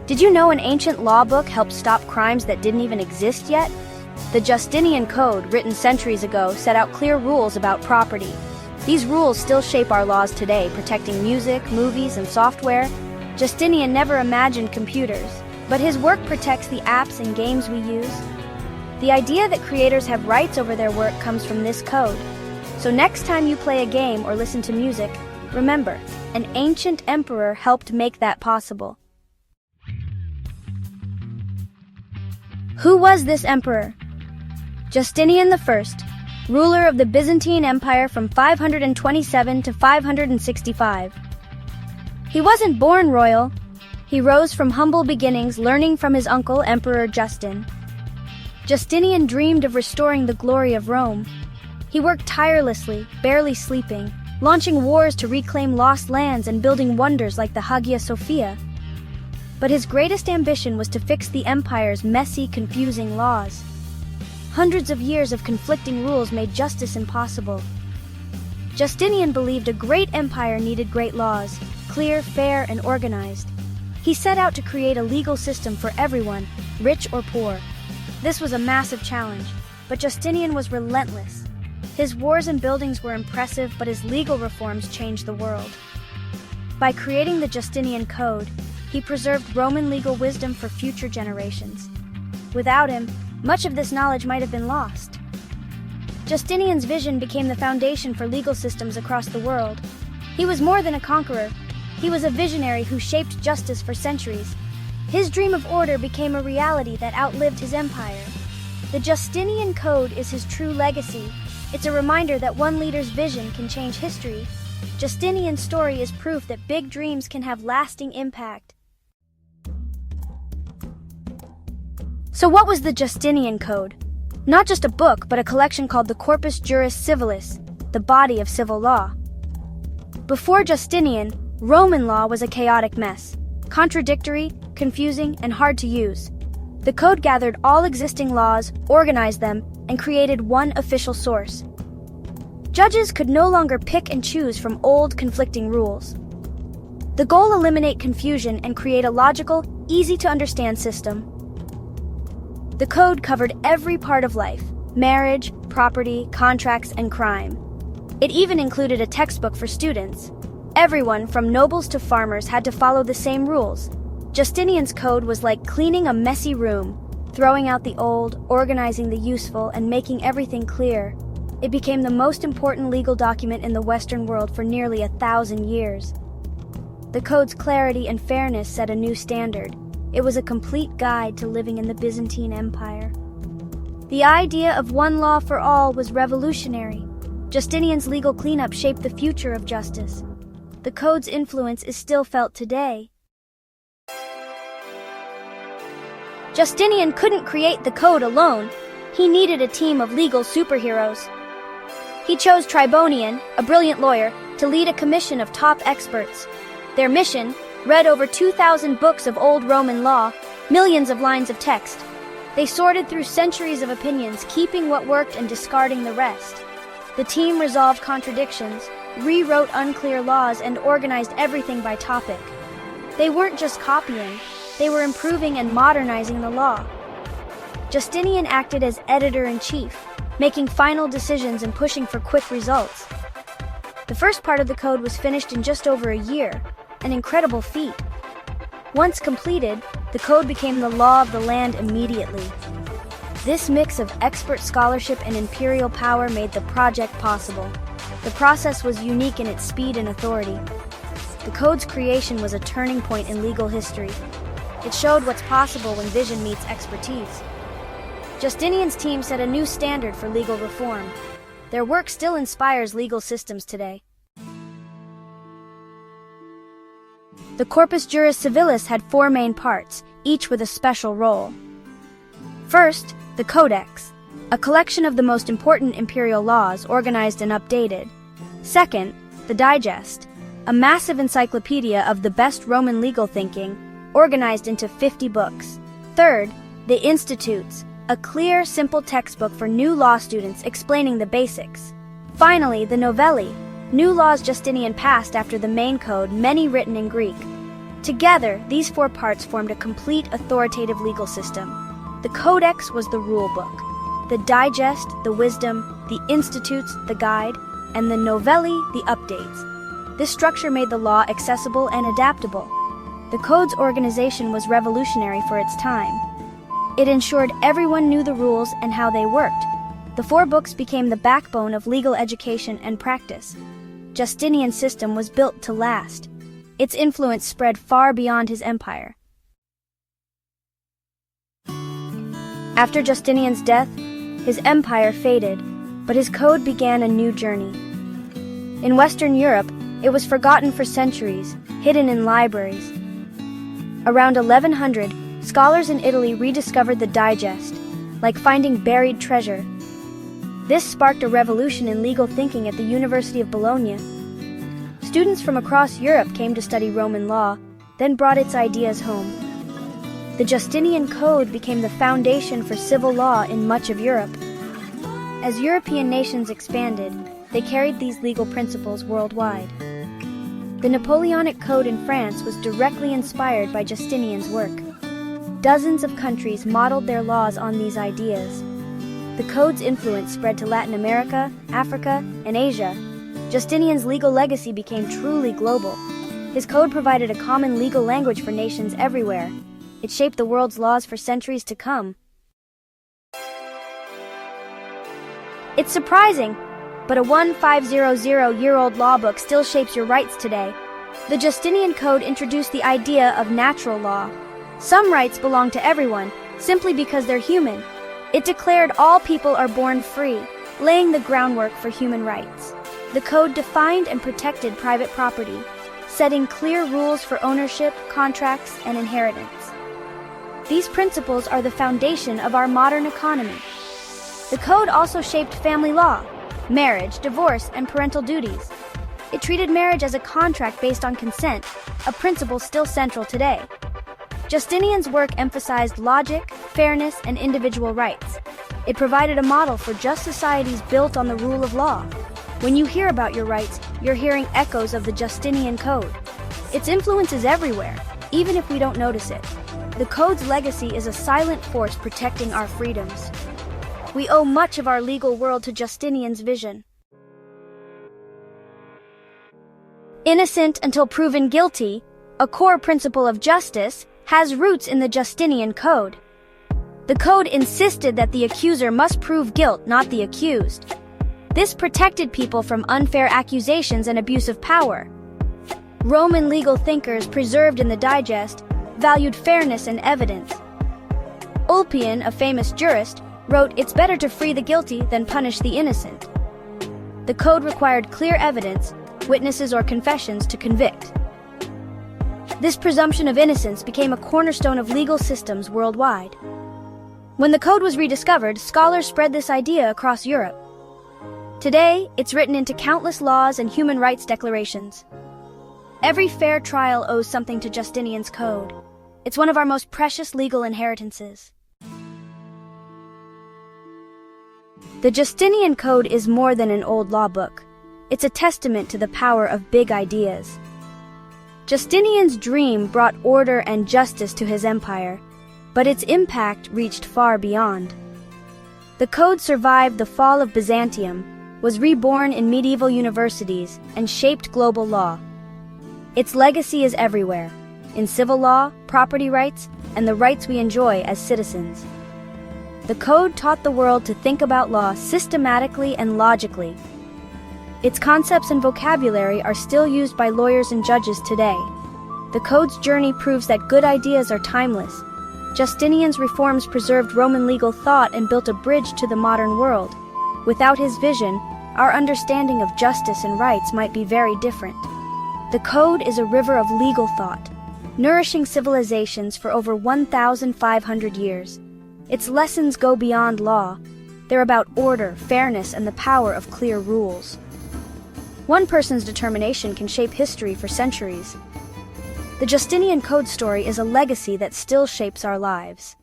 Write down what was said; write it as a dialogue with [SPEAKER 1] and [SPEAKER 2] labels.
[SPEAKER 1] Did you know an ancient law book helped stop crimes that didn't even exist yet? The Justinian Code, written centuries ago, set out clear rules about property. These rules still shape our laws today, protecting music, movies, and software. Justinian never imagined computers, but his work protects the apps and games we use. The idea that creators have rights over their work comes from this code. So next time you play a game or listen to music, remember, an ancient emperor helped make that possible. Who was this emperor? Justinian I, ruler of the Byzantine Empire from 527 to 565. He wasn't born royal. He rose from humble beginnings, learning from his uncle, Emperor Justin. Justinian dreamed of restoring the glory of Rome. He worked tirelessly, barely sleeping, launching wars to reclaim lost lands and building wonders like the Hagia Sophia. But his greatest ambition was to fix the empire's messy, confusing laws. Hundreds of years of conflicting rules made justice impossible. Justinian believed a great empire needed great laws, clear, fair, and organized. He set out to create a legal system for everyone, rich or poor. This was a massive challenge, but Justinian was relentless. His wars and buildings were impressive, but his legal reforms changed the world. By creating the Justinian Code, he preserved Roman legal wisdom for future generations. Without him, much of this knowledge might have been lost. Justinian's vision became the foundation for legal systems across the world. He was more than a conqueror. He was a visionary who shaped justice for centuries. His dream of order became a reality that outlived his empire. The Justinian Code is his true legacy. It's a reminder that one leader's vision can change history. Justinian's story is proof that big dreams can have lasting impact. So what was the Justinian Code? Not just a book, but a collection called the Corpus Juris Civilis, the body of civil law. Before Justinian, Roman law was a chaotic mess, contradictory, confusing, and hard to use. The code gathered all existing laws, organized them, and created one official source. Judges could no longer pick and choose from old, conflicting rules. The goal: eliminate confusion and create a logical, easy-to-understand system. The code covered every part of life: marriage, property, contracts, and crime. It even included a textbook for students. Everyone, from nobles to farmers, had to follow the same rules. Justinian's code was like cleaning a messy room, throwing out the old, organizing the useful, and making everything clear. It became the most important legal document in the Western world for nearly 1,000 years. The code's clarity and fairness set a new standard. It was a complete guide to living in the Byzantine Empire. The idea of one law for all was revolutionary. Justinian's legal cleanup shaped the future of justice. The code's influence is still felt today. Justinian couldn't create the code alone. He needed a team of legal superheroes. He chose Tribonian, a brilliant lawyer, to lead a commission of top experts. Their mission: read over 2,000 books of old Roman law, millions of lines of text. They sorted through centuries of opinions, keeping what worked and discarding the rest. The team resolved contradictions, rewrote unclear laws, and organized everything by topic. They weren't just copying, they were improving and modernizing the law. Justinian acted as editor-in-chief, making final decisions and pushing for quick results. The first part of the code was finished in just over a year, an incredible feat. Once completed, the code became the law of the land immediately. This mix of expert scholarship and imperial power made the project possible. The process was unique in its speed and authority. The code's creation was a turning point in legal history. It showed what's possible when vision meets expertise. Justinian's team set a new standard for legal reform. Their work still inspires legal systems today. The Corpus Juris Civilis had 4 main parts, each with a special role. First, the Codex, a collection of the most important imperial laws organized and updated. Second, the Digest, a massive encyclopedia of the best Roman legal thinking, organized into 50 books. Third, the Institutes, a clear, simple textbook for new law students explaining the basics. Finally, the Novelli, new laws Justinian passed after the main code, many written in Greek. Together, these four parts formed a complete authoritative legal system. The Codex was the rule book, the Digest, the Wisdom, the Institutes, the Guide, and the Novelli, the updates. This structure made the law accessible and adaptable. The Code's organization was revolutionary for its time. It ensured everyone knew the rules and how they worked. The four books became the backbone of legal education and practice. Justinian's system was built to last. Its influence spread far beyond his empire. After Justinian's death, his empire faded, but his code began a new journey. In Western Europe, it was forgotten for centuries, hidden in libraries. Around 1100, scholars in Italy rediscovered the Digest, like finding buried treasure. This sparked a revolution in legal thinking at the University of Bologna. Students from across Europe came to study Roman law, then brought its ideas home. The Justinian Code became the foundation for civil law in much of Europe. As European nations expanded, they carried these legal principles worldwide. The Napoleonic Code in France was directly inspired by Justinian's work. Dozens of countries modeled their laws on these ideas. The Code's influence spread to Latin America, Africa, and Asia. Justinian's legal legacy became truly global. His code provided a common legal language for nations everywhere. It shaped the world's laws for centuries to come. It's surprising, but a 1500-year-old law book still shapes your rights today. The Justinian Code introduced the idea of natural law. Some rights belong to everyone, simply because they're human. It declared all people are born free, laying the groundwork for human rights. The Code defined and protected private property, setting clear rules for ownership, contracts, and inheritance. These principles are the foundation of our modern economy. The Code also shaped family law, marriage, divorce, and parental duties. It treated marriage as a contract based on consent, a principle still central today. Justinian's work emphasized logic, fairness, and individual rights. It provided a model for just societies built on the rule of law. When you hear about your rights, you're hearing echoes of the Justinian Code. Its influence is everywhere, even if we don't notice it. The Code's legacy is a silent force protecting our freedoms. We owe much of our legal world to Justinian's vision. Innocent until proven guilty, a core principle of justice, has roots in the Justinian Code. The Code insisted that the accuser must prove guilt, not the accused. This protected people from unfair accusations and abuse of power. Roman legal thinkers preserved in the Digest valued fairness and evidence. Ulpian, a famous jurist, wrote, "It's better to free the guilty than punish the innocent." The Code required clear evidence, witnesses or confessions to convict. This presumption of innocence became a cornerstone of legal systems worldwide. When the Code was rediscovered, scholars spread this idea across Europe. Today, it's written into countless laws and human rights declarations. Every fair trial owes something to Justinian's Code. It's one of our most precious legal inheritances. The Justinian Code is more than an old law book. It's a testament to the power of big ideas. Justinian's dream brought order and justice to his empire, but its impact reached far beyond. The Code survived the fall of Byzantium, was reborn in medieval universities, and shaped global law. Its legacy is everywhere, in civil law, property rights, and the rights we enjoy as citizens. The Code taught the world to think about law systematically and logically. Its concepts and vocabulary are still used by lawyers and judges today. The Code's journey proves that good ideas are timeless. Justinian's reforms preserved Roman legal thought and built a bridge to the modern world. Without his vision, our understanding of justice and rights might be very different. The Code is a river of legal thought, nourishing civilizations for over 1,500 years. Its lessons go beyond law. They're about order, fairness, and the power of clear rules. One person's determination can shape history for centuries. The Justinian Code story is a legacy that still shapes our lives.